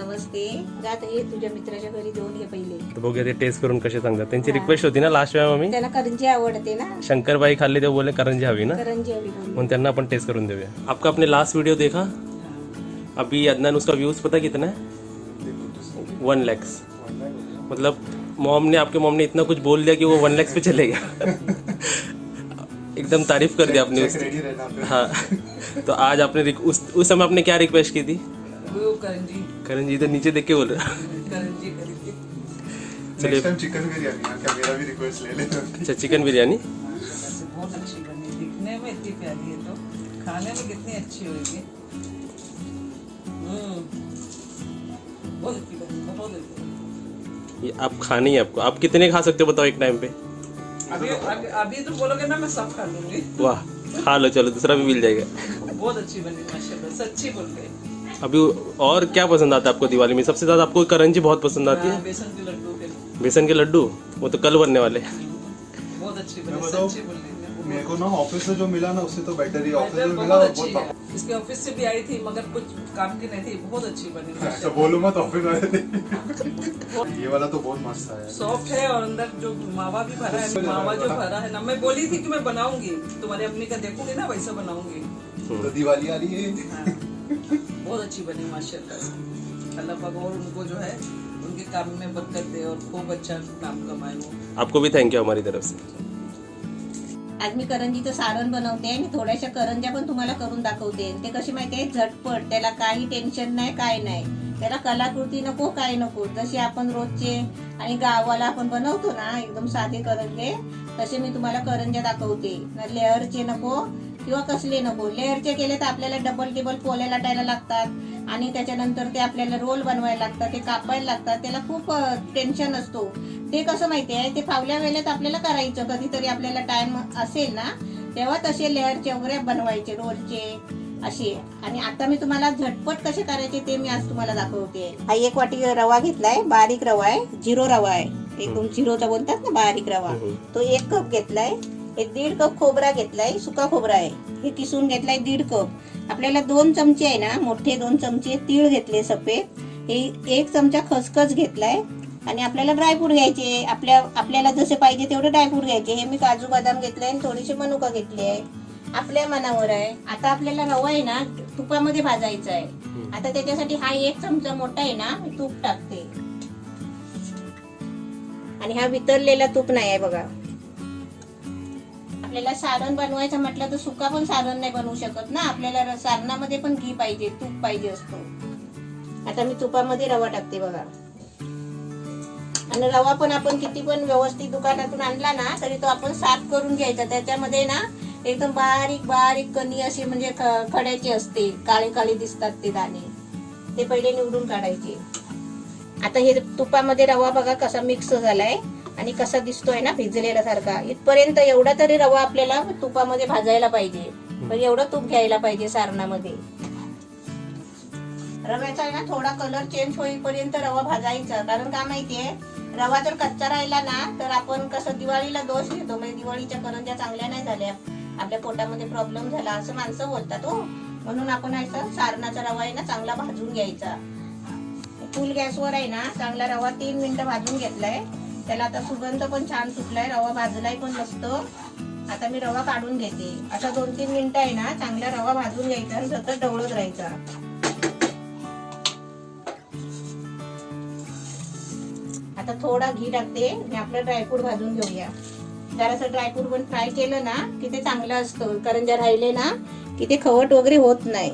नमस्ते. जात ये तुझ्या मित्राच्या घरी जाऊन ये पहिले. तर बघूया ते टेस्ट करून कसे सांगतात. त्यांची रिक्वेस्ट होती ना लास्ट वेळा मम्मी, त्याला करंजी आवडते ना, शंकरबाई खाल्ली ते बोले करंजी हवी ना, करंजी हवी बोलली. म्हणून त्यांना आपण टेस्ट करून देऊया. आपका आपने लास्ट वीडियो देखा? अभी अदनान उसका व्यूज पता कितना है? 1 लाख. मतलब आपके मॉम ने इतना कुछ बोल दिया कि वो 1 लाख पे चले गया. एकदम तारीफ कर दी आपने उसकी. हाँ, तो आज आपने उस समय आपने क्या रिक्वेस्ट की थी? करंजी इधर नीचे देख के बोल रहा. चलिए चिकन बिरयानी, क्या मेरा भी रिक्वेस्ट ले लेना. अच्छा, चिकन बिरयानी बहुत अच्छी बनी, दिखने में इतनी प्यारी है तो खाने में कितनी अच्छी होगी. बहुत अच्छी बनी, बहुत अच्छी. ये आप खानी है आपको. आप कितने खा सकते हो बताओ एक टाइम पे? अभी तो बोलोगे ना मैं सब खा लूंगी. वाह, खा लो, चलो दूसरा भी मिल जाएगा. बहुत अच्छी बनी माशाल्लाह, सच्ची बोल रहे. अभी और क्या पसंद आता है आपको दिवाली में? सबसे ज्यादा आपको करंजी बहुत पसंद आती है. बेसन के लड्डू के बेसन के लड्डू वो तो कल बनने वाले. बहुत अच्छी बनी, मैं बताऊं, सच्ची बोल रही. मेरे को ना ऑफिस से जो मिला ना उससे तो बेटर ही. ऑफिस में मिला बहुत बहुत अच्छी है. इसके ऑफिस से भी आई थी मगर कुछ काम की नहीं थी. बहुत अच्छी बनी अच्छा माशाल्लाह. बोलो मत ऑफिस वाले थे. ये वाला तो बहुत मस्त है. सॉफ्ट है और अंदर जो मावा भी भरा है, मावा जो भरा है ना, मैं बोली थी कि मैं बनाऊंगी, तुम्हारी अपनी का देखूंगी ना वैसा बनाऊंगी. तो दिवाली आ रही है. हाँ, बहुत अच्छी बनी माशाल्लाह. अल्लाह पाक और उनको जो है उनके काम में बरकत दे और खूब अच्छा नाम कमाए वो. आपको भी थैंक यू हमारी तरफ से. आज मी करंजीचं सारण बनवते आणि थोड्याशा करंज्या पण तुम्हाला करून दाखवते. ते कशी माहितीये, झटपट, त्याला काही टेन्शन नाही, काय नाही. त्याला कलाकृती नको, काय नको. जशी आपण रोजचे आणि गावाला आपण बनवतो ना एकदम साधे करंजे, तसे मी तुम्हाला करंज्या दाखवते. लेअरचे नको किंवा कसले नको. लेअरचे केले तर आपल्याला डबल टेबल पोल्या लाटायला लागतात आणि त्याच्यानंतर ते आपल्याला रोल बनवायला लागतात, ते कापायला लागतात. त्याला खूप टेन्शन असतो. ते कसं माहिती आहे, ते फावल्या वेळेत आपल्याला करायचं. कधीतरी आपल्याला टाइम असेल ना तेव्हा तसे लेअरचे वगैरे बनवायचे, रोलचे असे. आणि आता मी तुम्हाला झटपट कसे करायचे ते मी आज तुम्हाला दाखवते. हा 1 वाटी रवा घेतलाय, बारीक रवा आहे, जिरो रवा आहे. एकदम जिरोचा बोलतात ना, बारीक रवा. तो 1 कप घेतलाय. 1.5 कप खोबरा घेतलाय, सुका खोबरा आहे, हे किसून घेतलाय 1.5 कप. आपल्याला 2 चमचे आहे ना, मोठे 2 चमचे तीळ घेतले सफेद. हे 1 चमचा खसखस घेतलाय. आणि आपल्याला ड्रायफ्रूट घ्यायचे, आपल्याला जसे पाहिजे तेवढे ड्रायफ्रूट घ्यायचे. हे मी काजू बदाम घेतले आणि थोडीशी मनुका घेतली आहे. आपल्या मनावर आहे. आता आपल्याला रवा आहे ना तुपामध्ये भाजायचा आहे. आता त्याच्यासाठी हा 1 चमचा मोठा आहे ना, मी तूप टाकते. आणि हा वितळलेला तूप नाही आहे बघा. आपल्याला सारण बनवायचं म्हटलं तर सुका पण सारण नाही बनवू शकत ना. आपल्याला सारणामध्ये पण घी पाहिजे, तूप पाहिजे असतो. आता मी तुपामध्ये रवा टाकते बघा. आणि रवा पण आपण किती पण व्यवस्थित दुकानातून आणला ना तरी तो आपण साफ करून घ्यायचा. त्याच्यामध्ये ना एकदम बारीक बारीक कणी अशी म्हणजे खड्याची असते, काळे काळे दिसतात ते दाणे, ते पहिले निवडून काढायचे. आता हे तुपामध्ये रवा बघा कसा मिक्स झालाय आणि कसा दिसतोय ना भिजलेला सारखा. इथपर्यंत एवढा तरी रवा आपल्याला तुपामध्ये भाजायला पाहिजे. पण एवढं तूप घ्यायला पाहिजे सारणामध्ये. रव्याचा आहे ना थोडा कलर चेंज होईपर्यंत रवा भाजायचा. कारण का माहितीये, रवा जर कच्चा राहिला ना तर आपण कसं दिवाळीला दोष घेतो, म्हणजे दिवाळीच्या करंज्या चांगल्या नाही झाल्या, आपल्या पोटामध्ये प्रॉब्लेम झाला असं माणसं बोलतात हो. म्हणून आपण असं सारणाचा रवा आहे ना चांगला भाजून घ्यायचा. फुल गॅसवर आहे ना चांगला रवा 3 मिनिटं भाजून घेतलाय. त्याला आता सुगंध पण छान सुटलाय, रवा भाजलाय पण मस्त. आता मी रवा काढून घेते. असा 2-3 मिनिटं आहे ना चांगला रवा भाजून घ्यायचा आणि सतत ढवळत राहायचा. आता थोडा घी टाकते आणि आपलं ड्रायफ्रूट भाजून घेऊया. जरासं ड्रायफ्रूट पण फ्राय केलं ना की ते चांगलं असतं. करंज्या राहिले ना की ते खवट वगैरे होत नाही.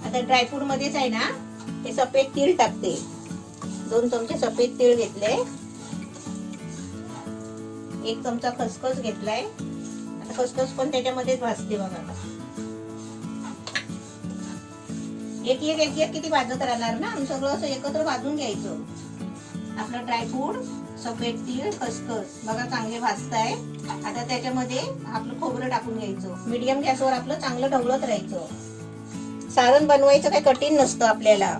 आता ड्रायफ्रूट मध्येच आहे ना हे सफेद तीळ टाकते. 2 चमचे सफेद तीळ घेतले. 1 चमचा खसखस घेतलाय. आता खसखस पण त्याच्यामध्येच भाजते बघा. एक एक किती भाजत राहणार ना, सगळं असं एकत्र भाजून घ्यायचं. आपलं ड्रायफ्रूट, सफेद तीळ, खसखस बघा चांगले भाजताय. आता त्याच्यामध्ये आपलं खोबरं टाकून घ्यायचं. मीडियम गॅसवर आपलं चांगलं ढवळत राहायचं. सारण बनवायचं काही कठीण नसतं आपल्याला.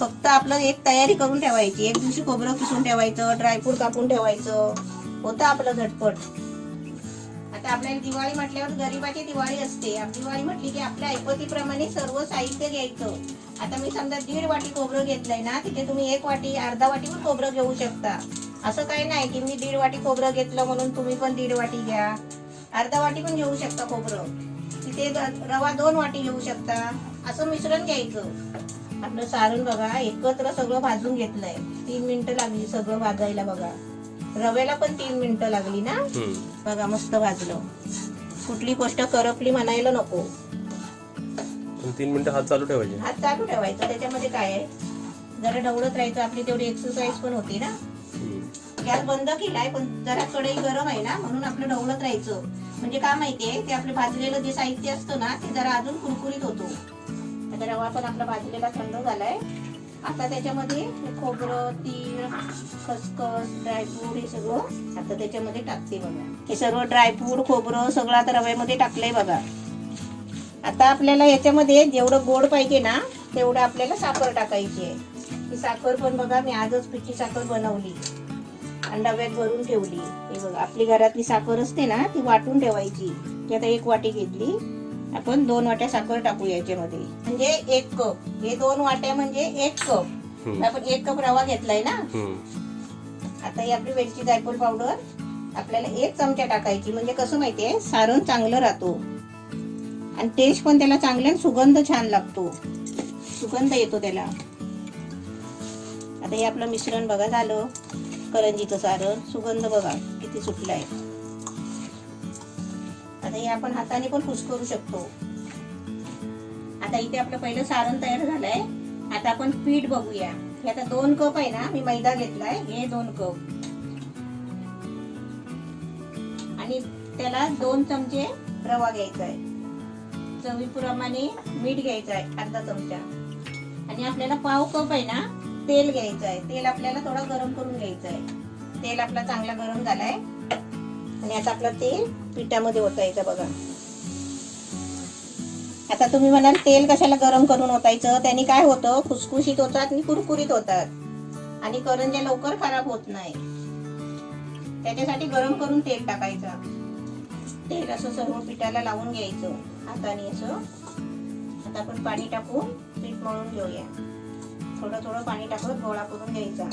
फक्त आपलं एक तयारी करून ठेवायची. एक दिवशी खोबरं किसून ठेवायचं, ड्रायफ्रूट कापून ठेवायचं, होतं आपलं झटपट. आता आपल्याला दिवाळी म्हटल्यावर गरिबाची दिवाळी असते. दिवाळी म्हटली की आपल्या ऐपतीप्रमाणे सर्व साहित्य घ्यायचं. आता मी समजा 1.5 वाटी खोबरं घेतलंय ना, तिथे तुम्ही 1 वाटी अर्धा वाटी पण खोबरं घेऊ शकता. असं काही नाही की मी 1.5 वाटी खोबरं घेतलं म्हणून तुम्ही पण 1.5 वाटी घ्या. अर्धा वाटी पण घेऊ शकता खोबरं. तिथे रवा 2 वाटी घेऊ शकता. असं मिश्रण घ्यायचं. आपलं सारण बघा एकत्र सगळं भाजून घेतलंय. 3 मिनिटं लागली सगळं भाजायला बघा. रव्याला पण 3 मिनिटं लागली ना. बघा मस्त भाजलं. कुठली गोष्ट करपली म्हणायला नको. 3 मिनिटं हात चालू ठेवायचे. हात चालू ठेवायचं. त्याच्यामध्ये काय आहे, जरा ढवळत राहायचं. आपली तेवढी एक्सरसाइज पण होती ना. गॅस बंद केलाय पण जरा कढई गरम आहे ना, म्हणून आपलं ढवळत राहायचं. म्हणजे काय माहितीये, ते आपलं भाजलेलं जे साहित्य असतं ना, ते जरा अजून कुरकुरीत होतो. आता रवा पण आपला भाजलेला थंड झालाय. आता त्याच्यामध्ये खोबरं, तीळ, खसखस, ड्रायफ्रूट हे सगळं आता त्याच्यामध्ये टाकते बघा. हे सर्व ड्रायफ्रूट, खोबरं सगळं आता रव्यामध्ये टाकलंय बघा. आता आपल्याला याच्यामध्ये जेवढं गोड पाहिजे ना, तेवढं आपल्याला साखर टाकायची आहे. ही साखर पण बघा मी आजच पिठी साखर बनवली आणि डब्यात भरून ठेवली. हे बघा आपली घरातली साखर असते ना, ती वाटून ठेवायची. ती आता 1 वाटी घेतली. आपण 2 वाट्या साखर टाकू याच्यामध्ये. म्हणजे 1 कप. हे 2 वाट्या म्हणजे 1 कप. आपण 1 कप रवा घेतलाय ना. आता ही आपली वेलची जायफळ पावडर आपल्याला 1 चमचा टाकायची. म्हणजे कसं माहितीये, सारण चांगलं राहतो आणि टेस्ट पण त्याला चांगला, सुगंध छान लागतो. सुगंध येतो त्याला. आता हे आपलं मिश्रण बघा झालं. करंजीचं सारण. सुगंध बघा किती सुटलाय. आता हे आपण हाताने पण खुश करू शकतो. आता इथे आपलं पहिलं सारण तयार झालंय. आता आपण पीठ बघूया. हे आता 2 कप आहे ना, मी मैदा घेतलाय. हे 2 कप आणि त्याला 2 चमचे रवा घ्यायचा आहे. चवीप्रमाणे मीठ घ्यायचं आहे अर्धा चमचा. आणि आपल्याला पाव कप आहे ना तेल घ्यायचं आहे. तेल आपल्याला थोडं गरम करून घ्यायचं आहे. तेल आपला चांगला गरम झालाय आणि आता आपलं तेल पिठामध्ये ओतायचं बघा. आता तुम्ही म्हणाल तेल कशाला गरम करून ओतायचं, त्याने काय होतं, खुसखुशीत होतात आणि कुरकुरीत होतात आणि करंज्या लवकर खराब होत नाही. त्याच्यासाठी गरम करून तेल टाकायचं. तेल असं सर्व पिठाला लावून घ्यायचं हाताने असं. आता आपण पाणी टाकून पीठ मळून घेऊया. थोडं थोडं पाणी टाकत गोळा करून घ्यायचा.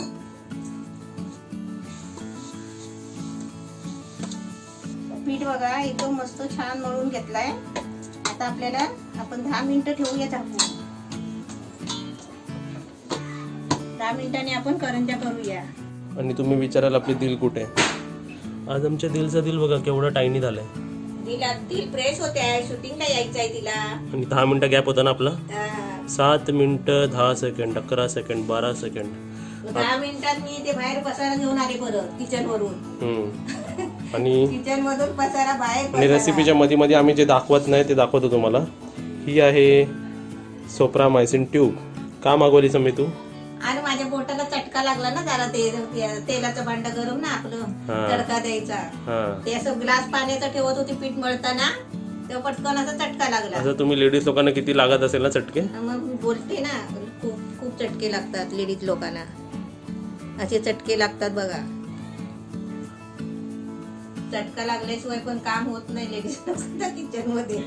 पीठ बघा एकदम मस्त छान मळून घेतलाय. आता आपल्याला आपण 10 मिनिटं ठेवूया झाकून. 10 मिनिटांनी आपण करंज्या करूया. आणि तुम्ही विचाराल आपली दिल कुठे. आज आमच्या दिलचा दिल बघा केवढा टायनी झालाय. दिल फ्रेश होते आहे. शूटिंगला यायचं आहे तिला. आणि 10 मिनिटं गॅप होता ना आपला. 7 मिनिटं 10 सेकंड 11 सेकंड 12 सेकंड. 10 मिनिटात मी ते बाहेर पसारा घेऊन आले परत किचन वरून. आणि किचन मधून पसारा बाहेर. आणि रेसिपीच्या मध्ये मध्ये आम्ही जे दाखवत नाही ते दाखवतो तुम्हाला. ही आहे सोप्रामायसिन ट्यूब. का मागवलीस मी तू. आणि माझ्या बोटाला चटका लागला ना जरा. तेलाचं भांड गरम ना आपलं तडका द्यायचा. ते असं ग्लास पाण्याचं ठेवत होती पीठ मळताना, तेव्हा पटकन असा चटका लागला. असं तुम्ही लेडीज लोकांना किती लागत असेल ना चटके. मग बोलते ना खूप खूप चटके लागतात लेडीज लोकांना. असे चटके लागतात बघा. चटका लागल्याशिवाय पण काम होत नाही लेडीज लोकांच्या किचन मध्ये.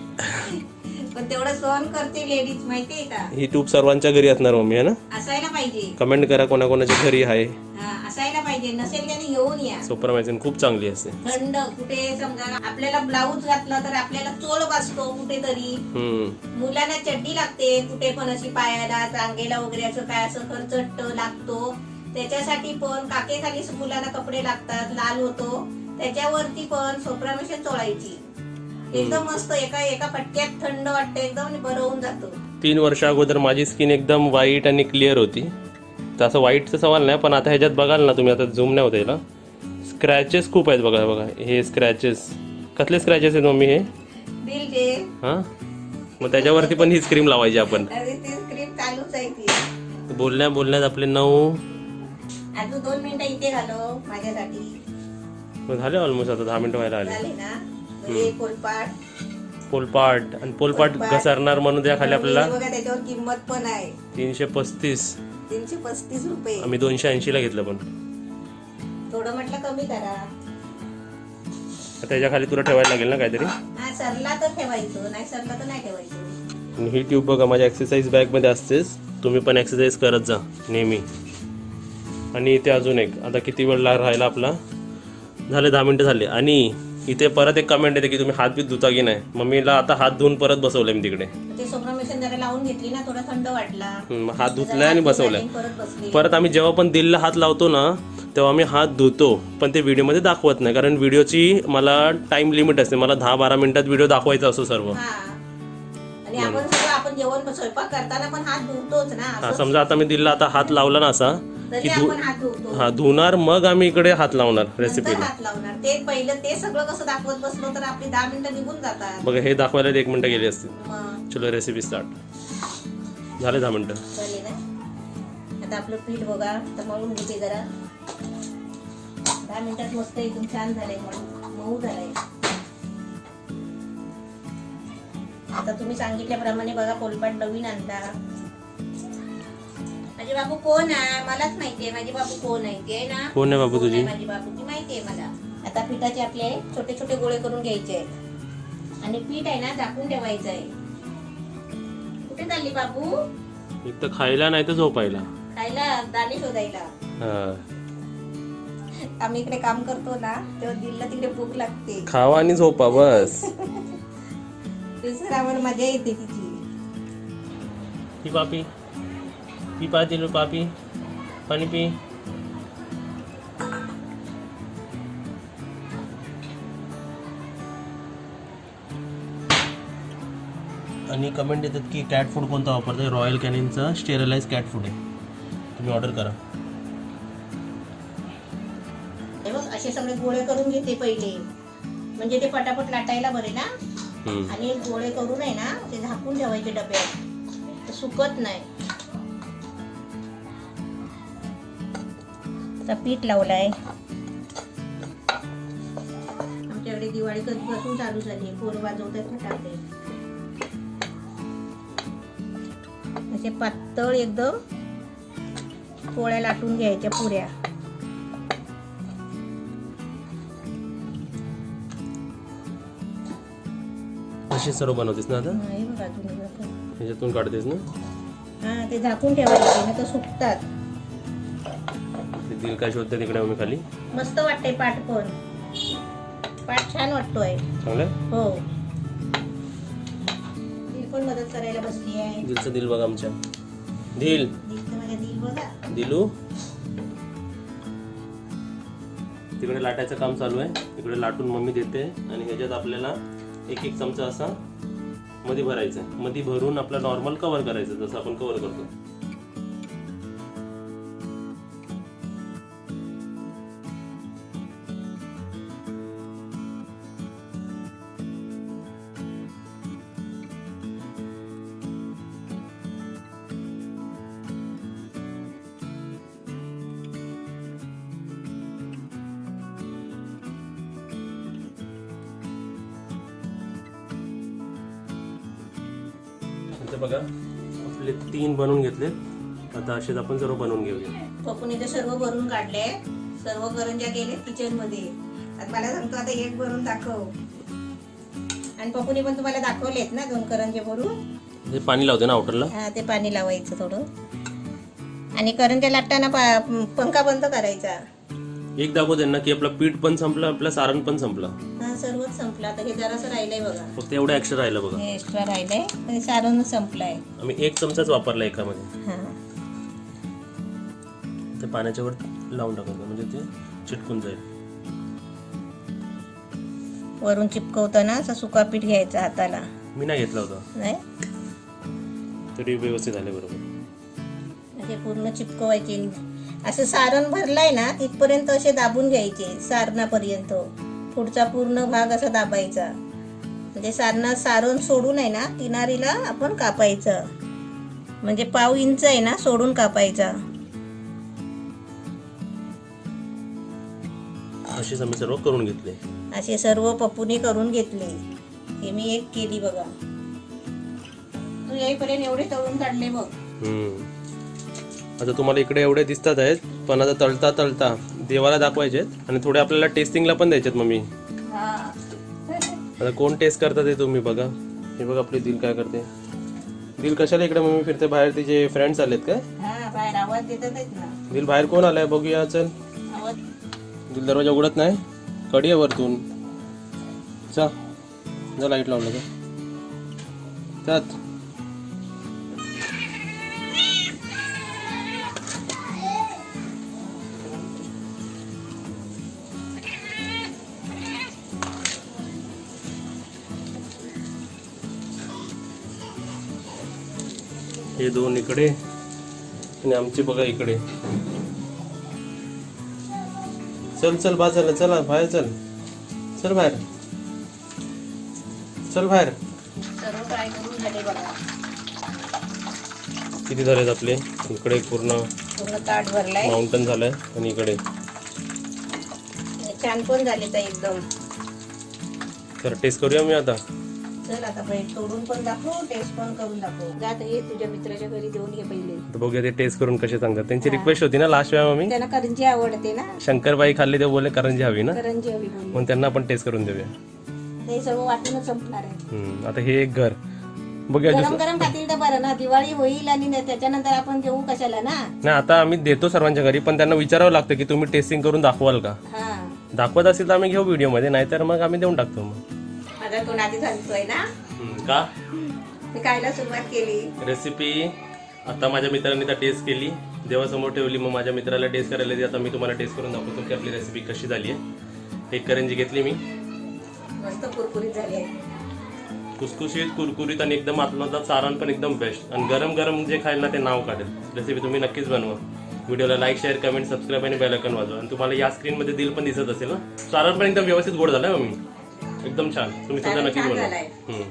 पण तेवढं सहन करते लेडीज, माहितीये का. ही ट्यूब सर्वांच्या घरी असणार मम्मी आहे ना. असायला पाहिजे. कमेंट करा कोणाकोणाच्या घरी आहे. असायला पाहिजे. नसेल त्याने घेऊन या. सोप्रामायसिन खूप चांगली असते. थंड कुठे समजा आपल्याला ब्लाऊज घातला तर आपल्याला चोळ बसतो कुठेतरी. मुलांना चड्डी लागते कुठे पण अशी पायाला चांगेला वगैरे असं काय असं खरचट लागतो. त्याच्यासाठी पण काकेखाली मुलांना कपडे लागतात, लाल होतो, त्याच्यावरती पण सोप्रामायसिन चोळायची. एकदम मस्त. एका फटक्यात थंड वाटतं एकदम, बरं होऊन जातो. 3 वर्ष अगोदर माझी स्किन एकदम व्हाईट आणि क्लिअर होती. तसं व्हाईटचा सवाल नाही, पण आता ह्याच्यात बघाल ना तुम्ही, आता झूम नाही होता याला, स्क्रॅचेस खूप आहेत बघा. बघा हे स्क्रॅचेस. कसले स्क्रॅचेस आहेत मम्मी हे. दिलचे. हां मग त्याच्यावरती पण ही क्रीम लावायची आपण. क्रीम चालूच आहे ती. बोलण्यात आपले 9 अजून 2 मिनिटं इथे घालो माझ्यासाठी. मग झाले ऑलमोस्ट. आता 10 मिनिटं व्हायला आले. झाले ना. पोलपाट आणि पोलपाट घसरणार म्हणून त्या खाली आपल्याला बघा त्याच्यावर किंमत पण आहे. 335 रुपये. आम्ही 280 ला घेतलं. पण थोडं म्हटलं कमी करा. त्याच्या खाली तुला ठेवायला लागेल ना काहीतरी. हा सरला तर ठेवायचं, नाही सरला तर नाही ठेवायचं. आणि ही ट्यूब बघा माझ्या एक्सरसाइज बॅगमध्ये असतेच. तुम्ही पण एक्सरसाइज करत जा नेहमी. आणि इथे अजून एक, आता किती वेळ राहिला आपला, झाले 10 मिनटं झाले. आणि इथे परत एक कमेंट येते की तुम्ही हात बीत धुता की नाही. मम्मीला आता हात धुवून परत बसवलंय मी तिकडे. ते स्वप्न मशीन जरा लावून घेतली ना, थोडा थंड वाटला, हात धुतलाय आणि बसवलाय. परत बसली. परत आम्ही जेव्हा पण दिलला हात लावतो ना तेव्हा आम्ही हात धुतो, पण ते व्हिडिओमध्ये दाखवत नाही, कारण व्हिडिओची मला टाइम लिमिट असते. मला 10-12 मिनिटात व्हिडिओ दाखवायचा असतो सर्व. हा. आणि आपण जेवण स्वयंपाक करताना पण हात धुतोच ना. हा, समजा आता मी दिलला आता हात लावला ना असा तरी की आपण हात धुतो. हा धुणार, मग आम्ही इकडे हात लावणार रेसिपीला. हात लावणार. ते पहिलं ते सगळं कसं दाखवत बसलो तर आपली 10 मिनिटं निघून जातात. बघा हे दाखवायला 1 मिनिटं गेली असतील. मग चलो रेसिपी स्टार्ट. झाले 10 मिनिटं. झाले ना. आता आपलं पीठ बघा, तर मळून घेते जरा. 10 मिनिटात मस्त एकदम छान झालंय, मऊ झालंय. आता तुम्ही सांगितल्याप्रमाणे बघा पोलपाट नवीन आणला. माझे बाबू कोण आहे मलाच माहितीये. माझे बाबू कोण आहे ते आहे ना. कोण आहे बाबू तुझी? माझी बाबूची माहितीये मला. आता पिठाचे आपले छोटे छोटे गोळे करून घ्यायचे आहेत आणि पीठ आहे ना झाकून ठेवायचं आहे. कुठे चालली बाबू? एक तर खायला नाही तर झोपायला. खायला, दाणे शोधायला. हा, आम्ही इकडे काम करतो ना तेव्हा दिलला तिकडे भूक लागते. खावा आणि झोपा बस. तिसऱ्यावर मजा येते तिची. पी पापी, पी पा दिलू पापी, पाणी पी. आणि कमेंट येतात की कॅट फूड कोणता वापरताय. रॉयल कॅनिनचा स्टेरलाइज कॅट फूड आहे, तुम्ही ऑर्डर करा. हे बघ असे सगळे गोळे करून घेते पहिले, म्हणजे ते पटापट लाटायला बरे ना. आणि गोळे करून आहे ना ते झाकून ठेवायचे डब्यात, ते सुकत नाही. आता पीठ लावलाय. आमच्याकडे दिवाळी कधीपासून चालू झाली. पोरं वाजवतात फटाके. असे पातळ एकदम पोळ्या लाटून घ्यायच्या पुऱ्या. अशी सर्व बनवतेस ना आता. नाही बघ अजून बघ. ह्याच्यातून काढतेस ना. हा ते झाकून ठेवायचे ना तर सुकतात. ते दिल काय शोधते तिकडे मम्मी खाली. मस्त वाटते पाठ पण. पाठ छान वाटतोय. चांगलं. हो. दिल पण मदत करायला बसली आहे. दिलचं दिल बघा आमच्या. दिल दिलचं माझ्या दिल बघा. दिलू तिकडे लाटायचं काम चालू आहे. इकडे लाटून मम्मी देते आणि ह्याच्यात आपल्याला 1-1 चमचा असा मध्ये भरायचा. मध्ये भरून आपला नॉर्मल कव्हर करायचं, जसं आपण कव्हर करतो. इथे बघा आपले 3 बनवून घेतले. आता असेच आपण सर्व बनवून घेऊया. पप्पून इथे सर्व भरून काढले. सर्व करंज्या गेले किचन मध्ये. आता मला सांगतो आता एक भरून दाखव. आणि पप्पूने पण तुम्हाला दाखवलेत ना 2 करंजे भरून. ते पाणी लावते ना आउटरला. हा ते पाणी लावायचं थोडं. आणि करंज्या लाटताना पंखा बंद करायचा. एक दाखवते ना की आपलं पीठ पण संपलं, आपलं सारण पण संपलं. हा सर्वच संपलं. आता हे जरासं राहिलंय बघा. फक्त एवढं एक्स्ट्रा राहिलं बघा. हे एक्स्ट्रा राहिलंय आणि सारण संपलंय. आम्ही 1 चमचाच वापरला एकामध्ये. हा ते पाण्याच्या वर लावून टाकायचं म्हणजे ते चिटकून जाईल. वरून चिपकवताना असं सुका पीठ घ्यायचं हाताला. मी नाही घेतला होता नाही तरी व्यवस्थित झाले बरोबर. म्हणजे पूर्ण चिपकवायचे. असं सारण भरलाय ना तिथपर्यंत असे दाबून घ्यायचे सारणापर्यंत. पुढचा पूर्ण भाग असा दाबायचा. म्हणजे सारण सोडून आहे ना किनारीला आपण कापायचं. म्हणजे पाव इंच आहे ना सोडून कापायचा. अशीच आम्ही सर्व करून घेतले. असे सर्व पप्पूने करून घेतले. हे मी एक केली बघा. तू येईपर्यंत एवढे तळून काढले बघ. आता तुम्हाला इकडे एवढे दिसतात आहेत, पण आता तळता तळता देवाला दाखवायचे आणि थोडे आपल्याला टेस्टिंगला पण द्यायचे मम्मी. हा आता कोण टेस्ट करतात ते तुम्ही बघा. हे बघा आपली दिल काय करते. दिल कशाला इकडे मम्मी फिरते बाहेर, तिचे फ्रेंड्स आलेत काय? हा बाहेर आवाज देतात आहेत ना. दिल बाहेर कोण आलाय बघूया. चल आवाज दिल दरवाजा उघडत नाही. कडी आहे वरतून. जा जा लाईट लावलं का त्यात. हे दोन इकडे आणि आमचे बघा इकडे. चल चल बाजूला चला बाहेर. चल चल बाहेर. चल बाहेर. सर्व फ्राय करून झाले बघा. किती झालेत आपले. इकडे पूर्ण पूर्ण ताट भरलाय. माउंटन झालंय आणि इकडे छान पण झाले तर एकदम. तर टेस्ट करूया मी आता. चल आता पहिले तोडून पण दाखव, टेस्ट पण करून दाखव. जा आता ये तुझ्या मित्राच्या घरी देऊन ये पहिले. तर बघूया ते टेस्ट करून कसे सांगतात. त्यांची रिक्वेस्ट होती ना लास्ट वेळा मम्मी. त्यांना करंजी आवडते ना. शंकरबाई खाल्ली ते बोलले करंजी हवी ना, करंजी हवी बोलली. म्हणून त्यांना आपण टेस्ट करून देऊया. ते सर्व वाटूनच संपणार आहे. आता हे एक घर बघूया. गरम गरम खातील तर बरं ना. दिवाळी होईल आणि त्याच्यानंतर आपण घेऊ कशाला ना. नाही आता आम्ही देतो सर्वांच्या घरी, पण त्यांना विचारावं लागतं की तुम्ही टेस्टिंग करून दाखवाल का. हा दाखवत असेल तर आम्ही घेऊ व्हिडिओ मध्ये, नाहीतर मग आम्ही देऊन टाकतो. मग माझा तोंड आधी घालतोय ना. का मी खायला सुरुवात केली. रेसिपी आता माझ्या मित्रांनी तर टेस्ट केली, देवासमोर ठेवली. मग माझ्या मित्राला टेस्ट करायला दिली. आता मी तुम्हाला टेस्ट करून दाखवतो की आपली रेसिपी कशी झाली आहे. एक करंजी घेतली मी. मस्त कुरकुरीत झाली आहे. कुसकुशीत कुरकुरीत आणि एकदम आतमधला सारण पण एकदम बेस्ट. आणि गरम गरम जे खाईल ना ते नाव काढेल. रेसिपी तुम्ही नक्कीच बनवा. व्हिडिओला लाईक शेअर कमेंट सबस्क्राईब आणि बेल आयकॉन वाजवा. आणि तुम्हाला या स्क्रीनमध्ये दिल पण दिसत असेल ना. सारण पण एकदम व्यवस्थित गोड झालंय मम्मी. एकदम छान. तुम्ही सुद्धा नक्कीच छान बनवा. झालंय.